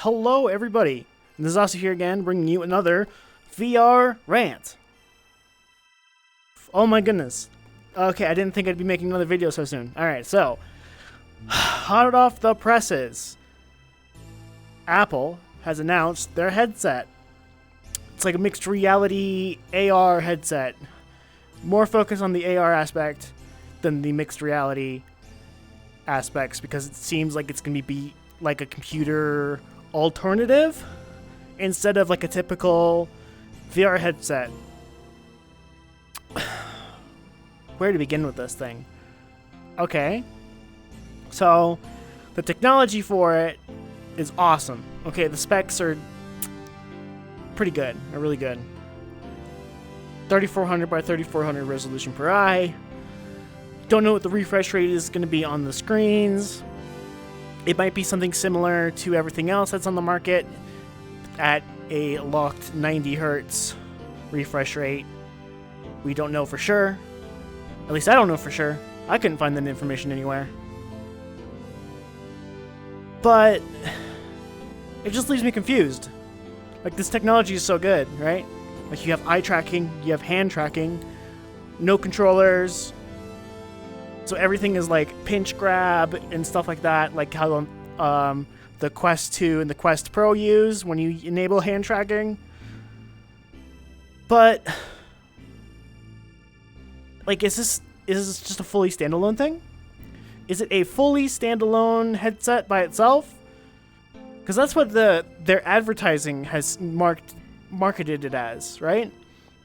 Hello, everybody. This is Asa here again, bringing you another VR rant. Oh my goodness. Okay, I didn't think I'd be making another video so soon. Alright, so, hot off the presses, Apple has announced their headset. It's like a mixed reality AR headset. More focus on the AR aspect than the mixed reality aspects, because it seems like it's going to be like a computer alternative instead of like a typical VR headset. Where to begin with this thing? Okay. So, the technology for it is awesome. Okay, the specs are pretty good. They're really good. 3400 by 3400 resolution per eye. Don't know what the refresh rate is going to be on the screens. It might be something similar to everything else that's on the market at a locked 90 hertz refresh rate. We don't know for sure. At least I don't know for sure. I couldn't find that information anywhere. But it just leaves me confused. Like, this technology is so good, right? Like, you have eye tracking, you have hand tracking, no controllers. So everything is like pinch grab and stuff like that, like how the Quest 2 and the Quest Pro use when you enable hand tracking. But like, is this just a fully standalone thing? Is it a fully standalone headset by itself? Because that's what their advertising has marketed it as, right?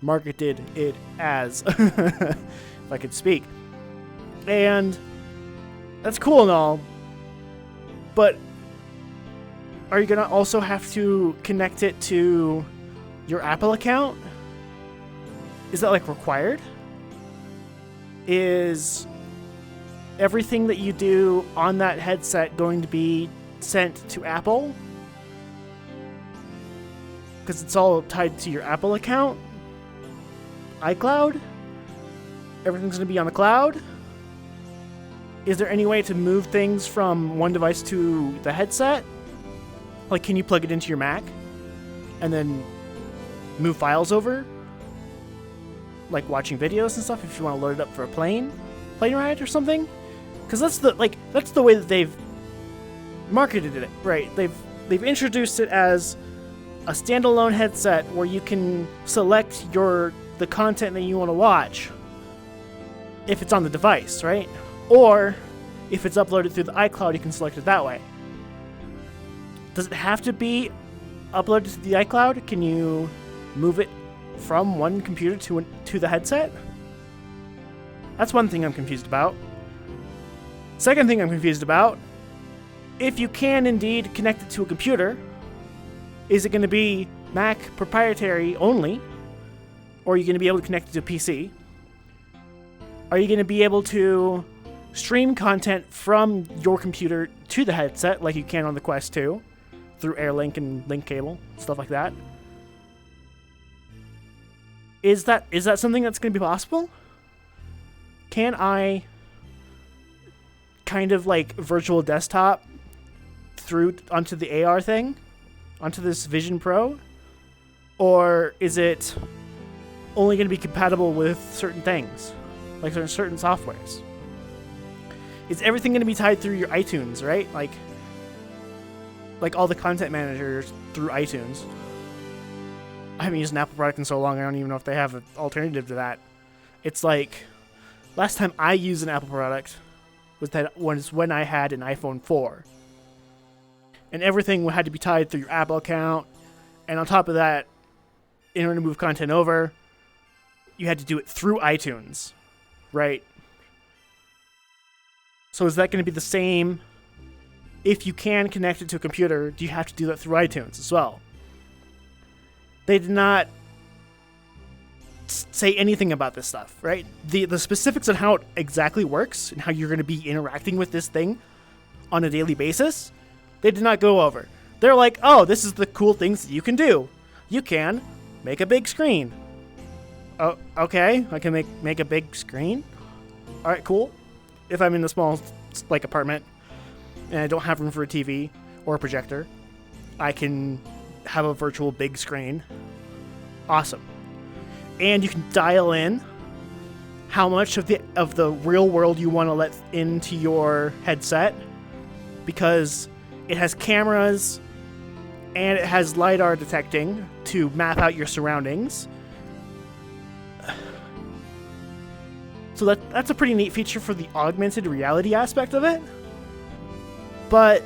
Marketed it as, if I could speak. And that's cool and all, but are you gonna also have to connect it to your Apple account? Is that like required? Is everything that you do on that headset going to be sent to Apple? Because it's all tied to your Apple account? iCloud? Everything's gonna be on the cloud? Is there any way to move things from one device to the headset? Like, can you plug it into your Mac and then move files over? Like watching videos and stuff if you want to load it up for a plane ride or something? Because that's the way that they've marketed it, right? They've introduced it as a standalone headset where you can select the content that you want to watch if it's on the device, right? Or, if it's uploaded through the iCloud, you can select it that way. Does it have to be uploaded to the iCloud? Can you move it from one computer to the headset? That's one thing I'm confused about. Second thing I'm confused about, if you can indeed connect it to a computer, is it going to be Mac proprietary only? Or are you going to be able to connect it to a PC? Are you going to be able to stream content from your computer to the headset like you can on the Quest 2 through AirLink and link cable, stuff like that? Is that something that's going to be possible? Can I kind of like virtual desktop through onto the AR thing, onto this Vision Pro? Or is it only going to be compatible with certain things, like certain softwares? Is everything going to be tied through your iTunes, right? Like all the content managers through iTunes. I haven't used an Apple product in so long, I don't even know if they have an alternative to that. It's like, last time I used an Apple product was when I had an iPhone 4. And everything had to be tied through your Apple account. And on top of that, in order to move content over, you had to do it through iTunes, right? So is that going to be the same? If you can connect it to a computer, do you have to do that through iTunes as well? They did not say anything about this stuff, right? The specifics on how it exactly works and how you're going to be interacting with this thing on a daily basis, they did not go over. They're like, oh, this is the cool things that you can do. You can make a big screen. Oh, okay, I can make a big screen? All right, cool. If I'm in a small, like, apartment and I don't have room for a TV or a projector, I can have a virtual big screen. Awesome. And you can dial in how much of the real world you want to let into your headset, because it has cameras and it has LiDAR detecting to map out your surroundings. So that's a pretty neat feature for the augmented reality aspect of it. But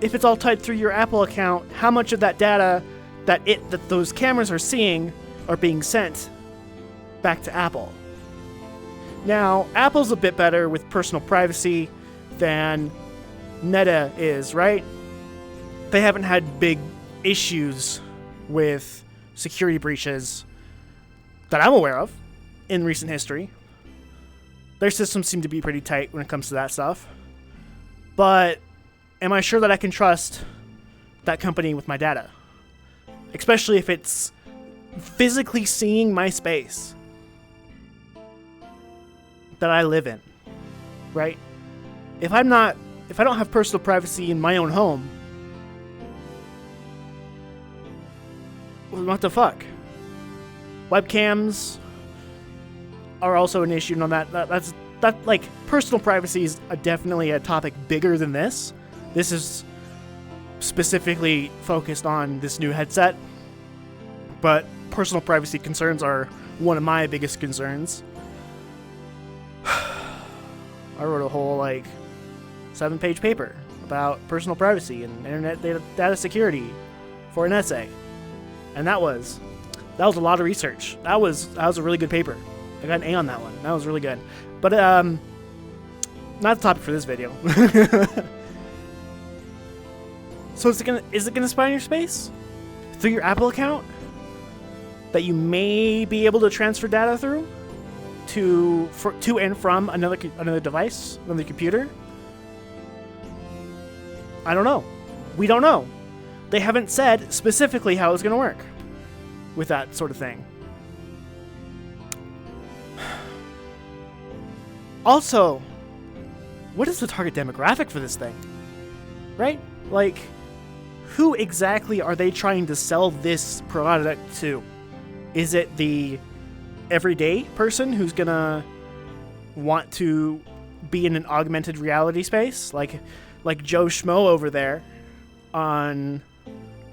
if it's all tied through your Apple account, how much of that data that those cameras are seeing are being sent back to Apple? Now, Apple's a bit better with personal privacy than Meta is, right? They haven't had big issues with security breaches that I'm aware of in recent history. Their systems seem to be pretty tight when it comes to that stuff. But am I sure that I can trust that company with my data? Especially if it's physically seeing my space that I live in, right? If I don't have personal privacy in my own home, what the fuck? Webcams are also an issue on that. That like, personal privacy is definitely a topic bigger than this. This is specifically focused on this new headset, but personal privacy concerns are one of my biggest concerns. I wrote a whole 7-page paper about personal privacy and internet data security for an essay, and that was a lot of research. That was a really good paper. I got an A on that one. That was really good. But not the topic for this video. So is it gonna spy on your space through your Apple account that you may be able to transfer data through to and from another device, another computer? I don't know. We don't know. They haven't said specifically how it's gonna work with that sort of thing. Also, what is the target demographic for this thing? Right? Like, who exactly are they trying to sell this product to? Is it the everyday person who's gonna want to be in an augmented reality space? Like Joe Schmo over there on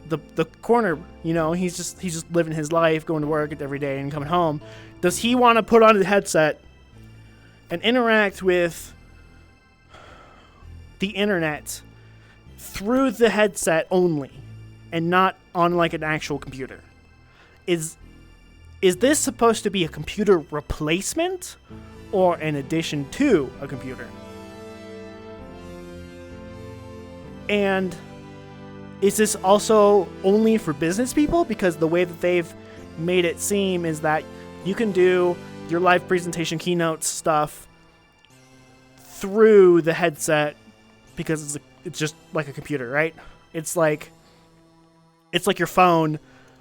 the corner, he's just living his life, going to work every day and coming home. Does he want to put on a headset and interact with the internet through the headset only and not on an actual computer? Is this supposed to be a computer replacement or an addition to a computer? And is this also only for business people? Because the way that they've made it seem is that you can do your live presentation keynote stuff through the headset because it's just like a computer, right? It's like your phone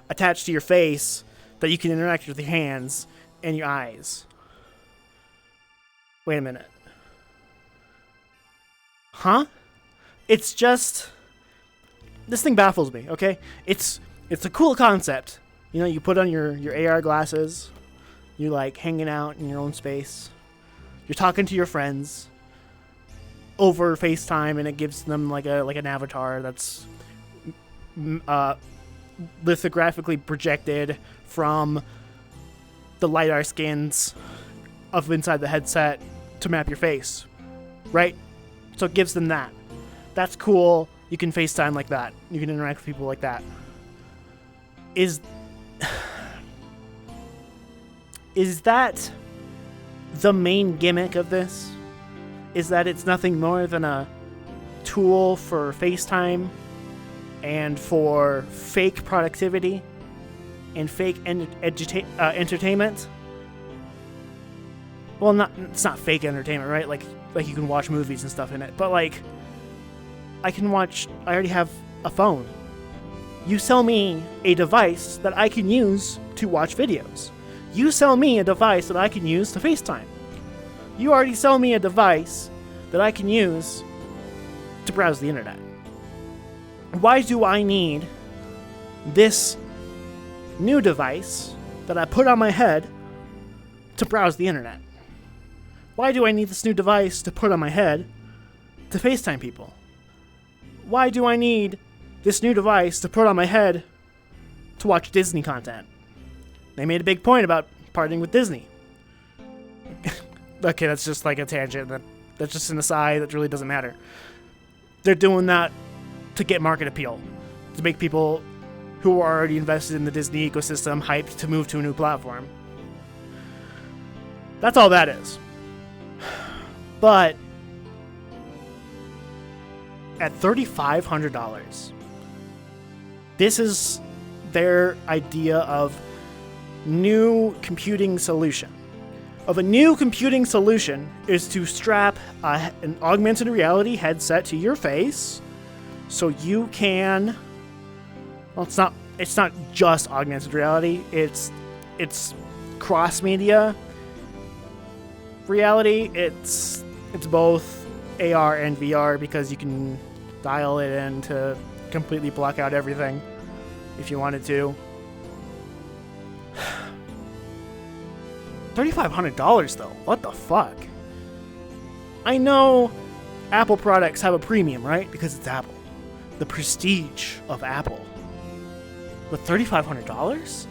attached to your face that you can interact with your hands and your eyes. Wait a minute. Huh? It's just... This thing baffles me, okay? It's a cool concept. You put on your AR glasses, you're hanging out in your own space, you're talking to your friends over FaceTime, and it gives them like an avatar that's lithographically projected from the LiDAR scans of inside the headset to map your face, right? So it gives them that. That's cool. You can FaceTime like that. You can interact with people like that. Is that the main gimmick of this? Is that it's nothing more than a tool for FaceTime and for fake productivity and fake entertainment? Well, it's not fake entertainment, right? Like you can watch movies and stuff in it, but I already have a phone. You sell me a device that I can use to watch videos. You sell me a device that I can use to FaceTime. You already sell me a device that I can use to browse the internet. Why do I need this new device that I put on my head to browse the internet? Why do I need this new device to put on my head to FaceTime people? Why do I need this new device to put on my head to watch Disney content? They made a big point about partnering with Disney. Okay, that's just like a tangent. That's just an aside that really doesn't matter. They're doing that to get market appeal, to make people who are already invested in the Disney ecosystem hyped to move to a new platform. That's all that is. But at $3,500, this is their idea of new computing solution. Of a new computing solution is to strap an augmented reality headset to your face, so you can. Well, it's not just augmented reality. It's cross media reality. It's both AR and VR, because you can dial it in to completely block out everything if you wanted to. $3,500 though. What the fuck? I know Apple products have a premium, right? Because it's Apple. The prestige of Apple. But $3,500?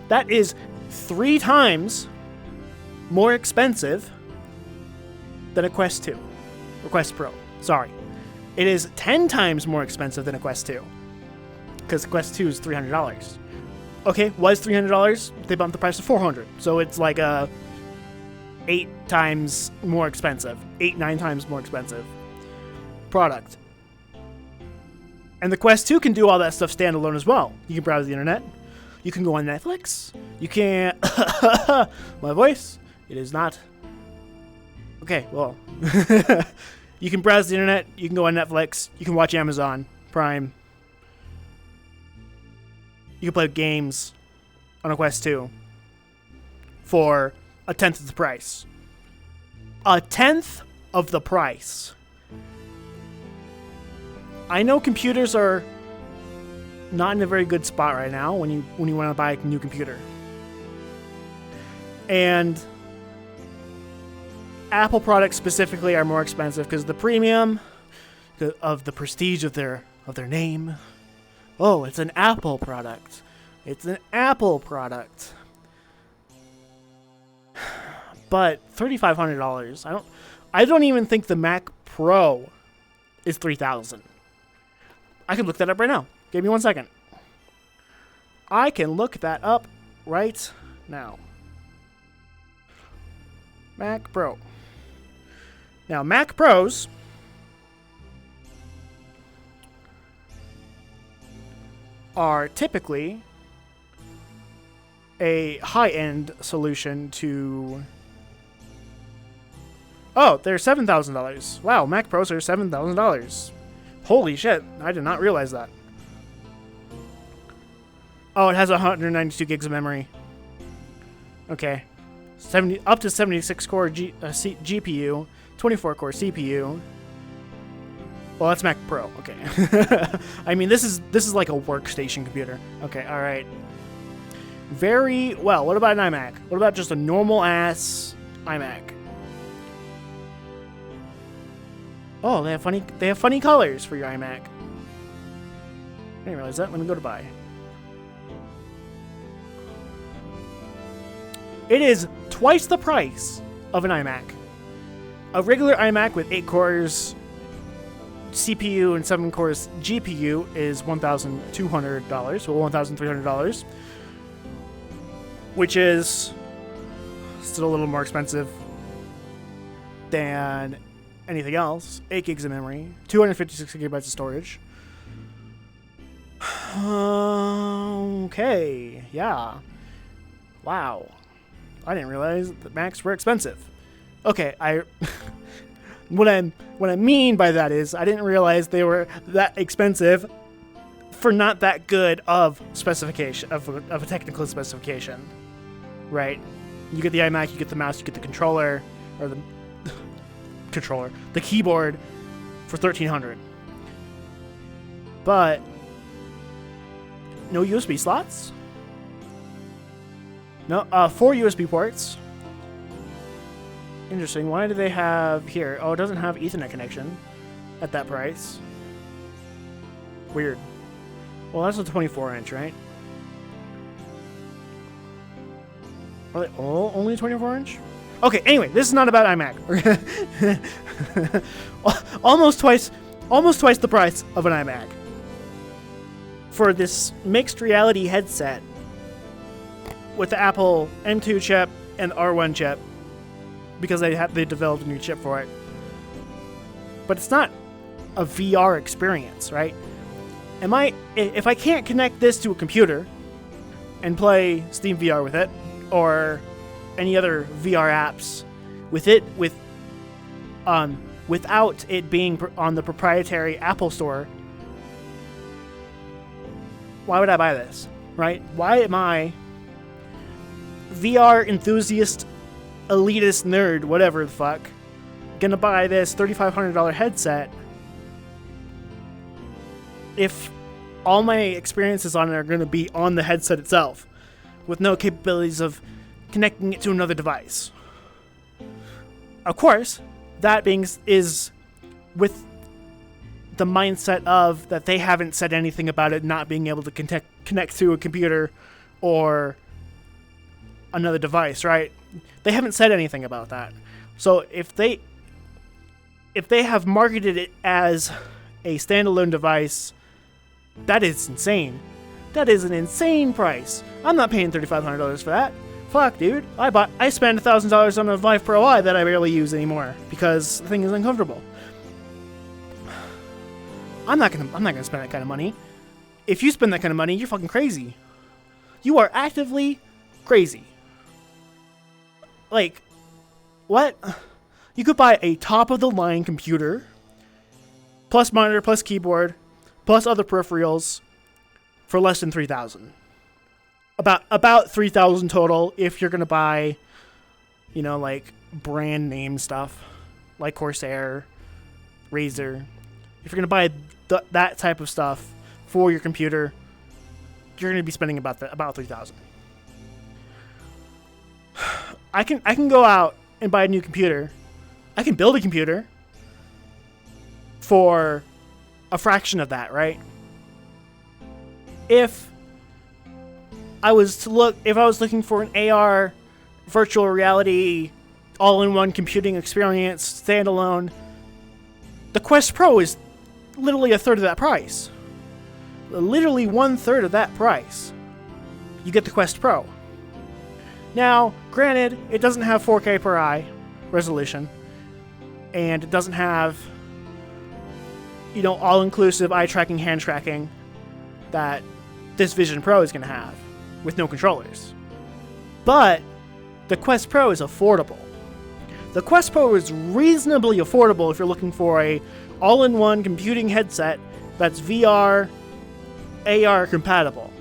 That is 3 times more expensive than a Quest 2. Or Quest Pro. Sorry. It is 10 times more expensive than a Quest 2. Because Quest 2 is $300. Okay, was $300. They bumped the price to $400. So it's like 8 times more expensive. 9 times more expensive product. And the Quest 2 can do all that stuff standalone as well. You can browse the internet. You can go on Netflix. You can... My voice. It is not... Okay, well... You can browse the internet. You can go on Netflix. You can watch Amazon Prime. You can play games on a Quest 2 for 1/10 of the price. 1/10 of the price. I know computers are not in a very good spot right now when you want to buy a new computer. And Apple products specifically are more expensive because the premium of the prestige of their name. Oh, it's an Apple product. It's an Apple product. But $3,500. I don't even think the Mac Pro is $3,000. I can look that up right now. Give me 1 second. I can look that up right now. Mac Pro. Now, Mac Pros are typically a high-end solution to... Oh, they're $7,000. Wow, Mac Pros are $7,000. Holy shit, I did not realize that. Oh, it has 192 gigs of memory. Okay. Up to 76 core GPU, 24 core CPU. Well, that's Mac Pro. Okay. I mean, this is like a workstation computer. Okay, all right. Very well. What about an iMac? What about just a normal ass iMac? Oh, they have funny colors for your iMac. I didn't realize that. Let me go to buy. It is twice the price of an iMac. A regular iMac with 8 cores CPU and 7 cores GPU is $1,200, or $1,300, which is still a little more expensive than anything else. 8 gigs of memory, 256 gigabytes of storage. Okay, yeah. Wow. I didn't realize that Macs were expensive. Okay, what I mean by that is I didn't realize they were that expensive for not that good of specification of a technical specification, right? You get the iMac, you get the mouse, you get the controller, or the keyboard for $1,300. But no USB slots. No, 4 USB ports. Interesting. Why do they have here? Oh, it doesn't have Ethernet connection at that price. Weird. Well, that's a 24-inch, right? Are they all only 24-inch? Okay, anyway, this is not about iMac. almost twice the price of an iMac. For this mixed reality headset with the Apple M2 chip and R1 chip, because they developed a new chip for it. But it's not a VR experience, right? If I can't connect this to a computer and play Steam VR with it, or any other VR apps without it being on the proprietary Apple Store, why would I buy this, right? Why am I, VR enthusiast, elitist nerd, whatever the fuck, gonna buy this $3,500 headset if all my experiences on it are gonna be on the headset itself, with no capabilities of connecting it to another device? Of course, that is with the mindset of that they haven't said anything about it not being able to connect to a computer or another device, right? They haven't said anything about that. So if they have marketed it as a standalone device, that is insane. That is an insane price. I'm not paying $3,500 for that. Fuck, dude. I spent $1,000 on a Vive Pro I that I barely use anymore because the thing is uncomfortable. I'm not gonna spend that kind of money. If you spend that kind of money, you're fucking crazy. You are actively crazy. Like, what? You could buy a top-of-the-line computer, plus monitor, plus keyboard, plus other peripherals, for less than $3,000. About $3,000 total if you're gonna buy, like brand name stuff, like Corsair, Razer. If you're gonna buy that type of stuff for your computer, you're gonna be spending about $3,000. I can go out and buy a new computer. I can build a computer for a fraction of that, right? If I was looking for an AR virtual reality all-in-one computing experience standalone, the Quest Pro is literally a third of that price. Literally 1/3 of that price. You get the Quest Pro. Now, granted, it doesn't have 4K per eye resolution, and it doesn't have, all-inclusive eye tracking, hand tracking that this Vision Pro is going to have with no controllers. But the Quest Pro is affordable. The Quest Pro is reasonably affordable if you're looking for a all-in-one computing headset that's VR, AR compatible.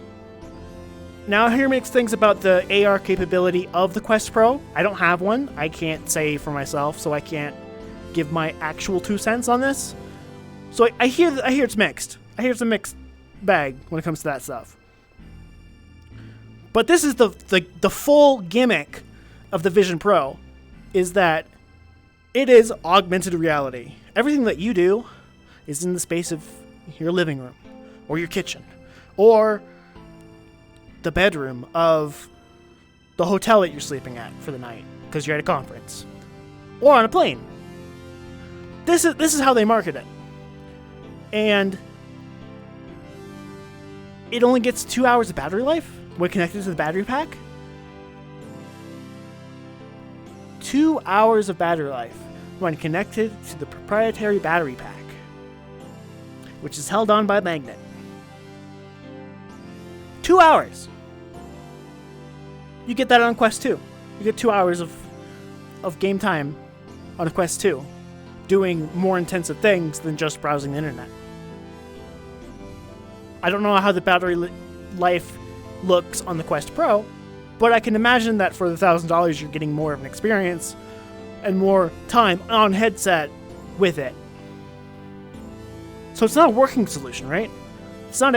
Now, I hear mixed things about the AR capability of the Quest Pro. I don't have one. I can't say for myself, so I can't give my actual 2 cents on this. So I hear it's mixed. I hear it's a mixed bag when it comes to that stuff. But this is the full gimmick of the Vision Pro, is that it is augmented reality. Everything that you do is in the space of your living room, or your kitchen, or the bedroom of the hotel that you're sleeping at for the night because you're at a conference, or on a plane. This is how they market it. And it only gets 2 hours of battery life when connected to the battery pack. 2 hours of battery life when connected to the proprietary battery pack, which is held on by a magnet. 2 hours. You get that on Quest 2. You get 2 hours of game time on a Quest 2, doing more intensive things than just browsing the internet. I don't know how the battery life looks on the Quest Pro, but I can imagine that for the $1,000 you're getting more of an experience and more time on headset with it. So it's not a working solution, right? It's not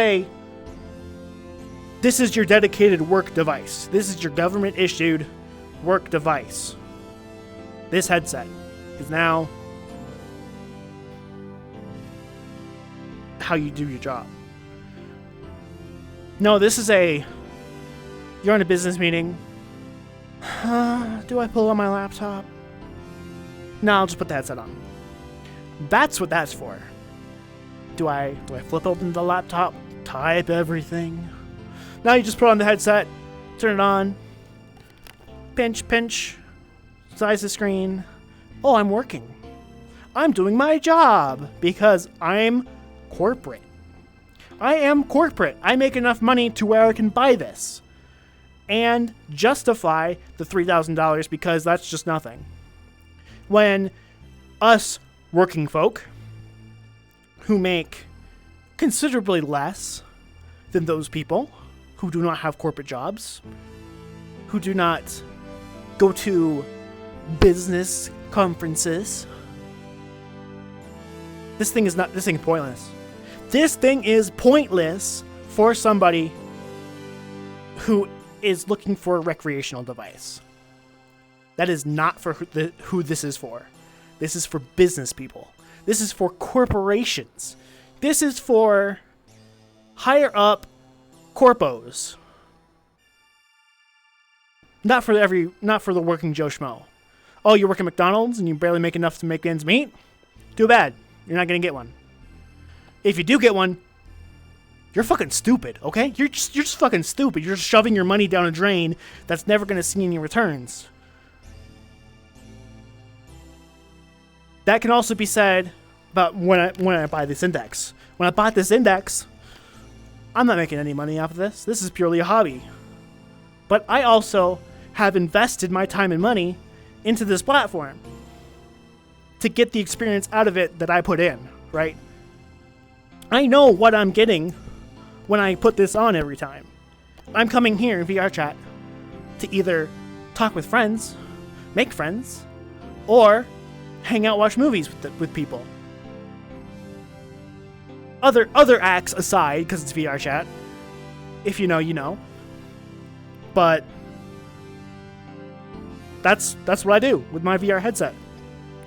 this is your dedicated work device. This is your government issued work device. This headset is now how you do your job. No, this is you're in a business meeting. Do I pull on my laptop? No, I'll just put the headset on. That's what that's for. Do I flip open the laptop, type everything? Now you just put on the headset, turn it on, pinch, size the screen. Oh, I'm working. I'm doing my job because I'm corporate. I am corporate. I make enough money to where I can buy this and justify the $3,000 because that's just nothing. When us working folk who make considerably less than those people who do not have corporate jobs, who do not go to business conferences, this thing is pointless. This thing is pointless for somebody who is looking for a recreational device. That is not for who this is for. This is for business people. This is for corporations. This is for higher up corpos. Not for the working Joe Schmo. Oh, you work at McDonald's and you barely make enough to make ends meet? Too bad. You're not going to get one. If you do get one, you're fucking stupid, okay? You're just fucking stupid. You're just shoving your money down a drain that's never going to see any returns. That can also be said about when I buy this index. When I bought this index, I'm not making any money off of this. This is purely a hobby. But I also have invested my time and money into this platform to get the experience out of it that I put in, right? I know what I'm getting when I put this on every time. I'm coming here in VR chat to either talk with friends, make friends, or hang out, watch movies with people. Other acts aside, because it's VR chat. If you know, you know. But that's what I do with my VR headset.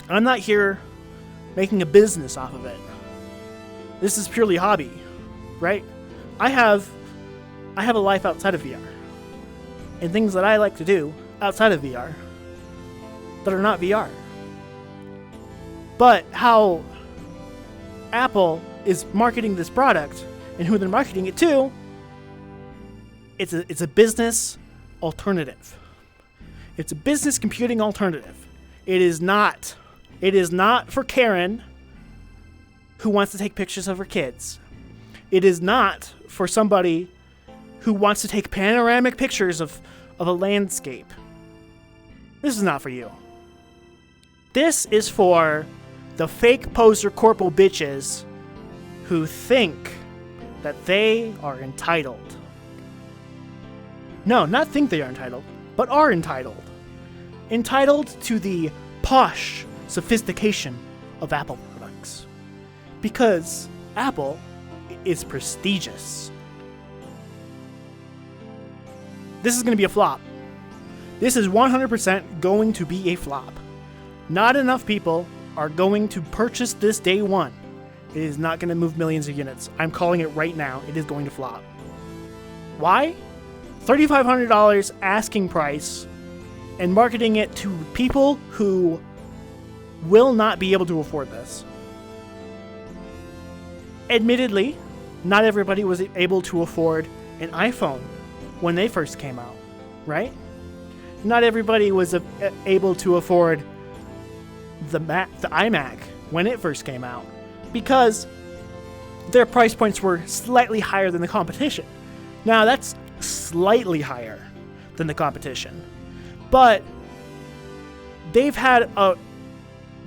I'm not here making a business off of it. This is purely hobby, right? I have a life outside of VR. And things that I like to do outside of VR that are not VR. But how Apple is marketing this product and who they're marketing it to, it's a business alternative. It's a business computing alternative. It is not for Karen who wants to take pictures of her kids. It is not for somebody who wants to take panoramic pictures of a landscape. This is not for you. This is for the fake poser corporal bitches who think that they are entitled. No, not think they are entitled, but are entitled. Entitled to the posh sophistication of Apple products. Because Apple is prestigious. This is going to be a flop. This is 100% going to be a flop. Not enough people are going to purchase this day one. It is not going to move millions of units. I'm calling it right now. It is going to flop. Why? $3,500 asking price and marketing it to people who will not be able to afford this. Admittedly, not everybody was able to afford an iPhone when they first came out, right? Not everybody was able to afford the iMac when it first came out because their price points were slightly higher than the competition. Now, that's slightly higher than the competition, but they've had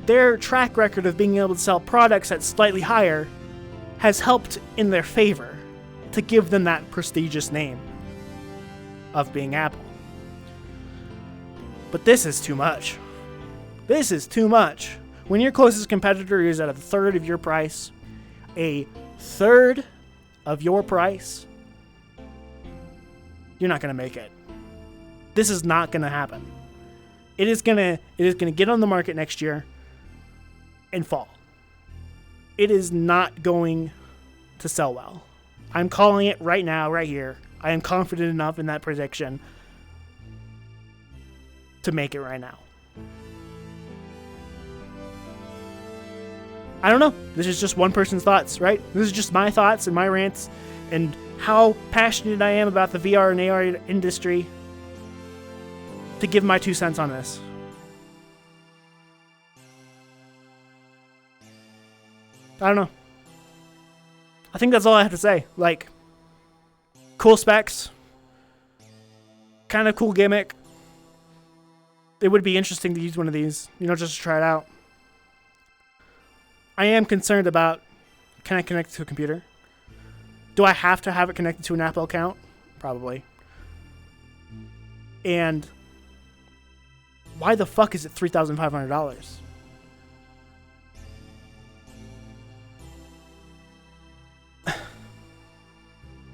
their track record of being able to sell products at slightly higher has helped in their favor to give them that prestigious name of being Apple. But this is too much. This is too much. When your closest competitor is at a third of your price, a third of your price, you're not going to make it. This is not going to happen. It is going to get on the market next year and fall. It is not going to sell well. I'm calling it right now, right here. I am confident enough in that prediction to make it right now. I don't know. This is just one person's thoughts, right? This is just my thoughts and my rants and how passionate I am about the VR and AR industry to give my 2 cents on this. I don't know. I think that's all I have to say. Like, cool specs. Kind of cool gimmick. It would be interesting to use one of these, just to try it out. I am concerned about, can I connect it to a computer? Do I have to have it connected to an Apple account? Probably. And why the fuck is it $3,500?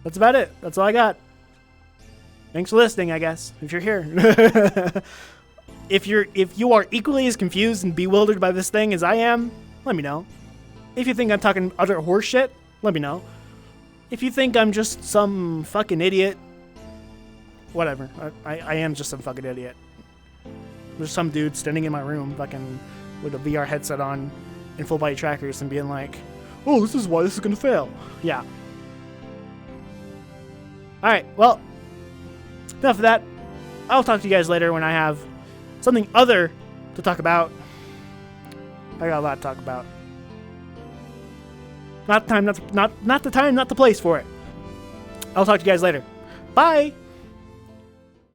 That's about it. That's all I got. Thanks for listening, I guess, if you're here. If you are equally as confused and bewildered by this thing as I am, let me know. If you think I'm talking utter horse shit, let me know. If you think I'm just some fucking idiot, whatever. I am just some fucking idiot. There's some dude standing in my room fucking with a VR headset on and full body trackers and being like, oh, this is why this is gonna fail. Yeah. Alright, well, enough of that. I'll talk to you guys later when I have something other to talk about. I got a lot to talk about. Not the time, not the place for it. I'll talk to you guys later. Bye!